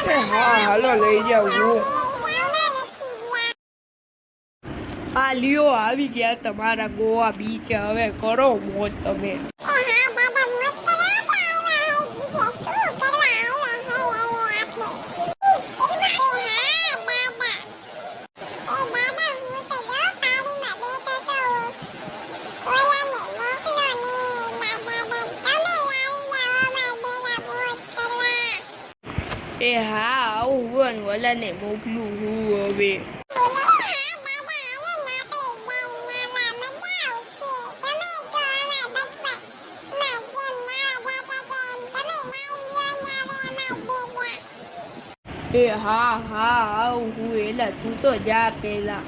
હા હાલો લઈ જાઉં હું। આ લ્યો આવી ગયા તમારા ગોવા બીચ। હવે કરો મોજ તમે। એ હા આવું વલાને મોકલું હું હવે। એ હા હા આવું હું એલા તું તો જા પેલા।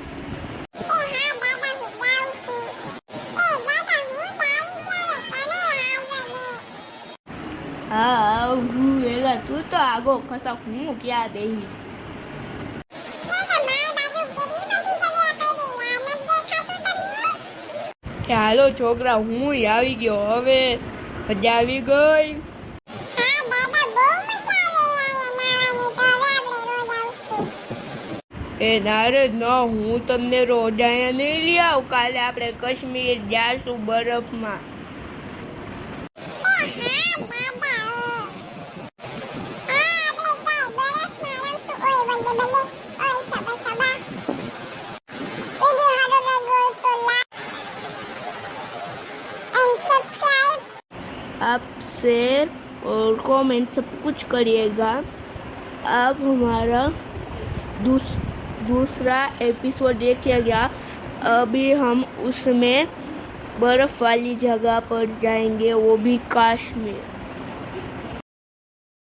હા આવું હું એલા તું તો આગો ખસક હું ક્યાં બેહીશ। હાલો છોકરા હું આવી ગયો હવે મજા આવી ગઈ। એ નારદ ન હું તમને રોજ અહીંયા નહીં લઈ આવું। કાલે આપણે કાશ્મીર જાશું બરફમાં। आप शेयर और कमेंट सब कुछ करिएगा। आप हमारा दूसरा एपिसोड देखिएगा। अभी हम उसमें बर्फ़ वाली जगह पर जाएंगे, वो भी कश्मीर।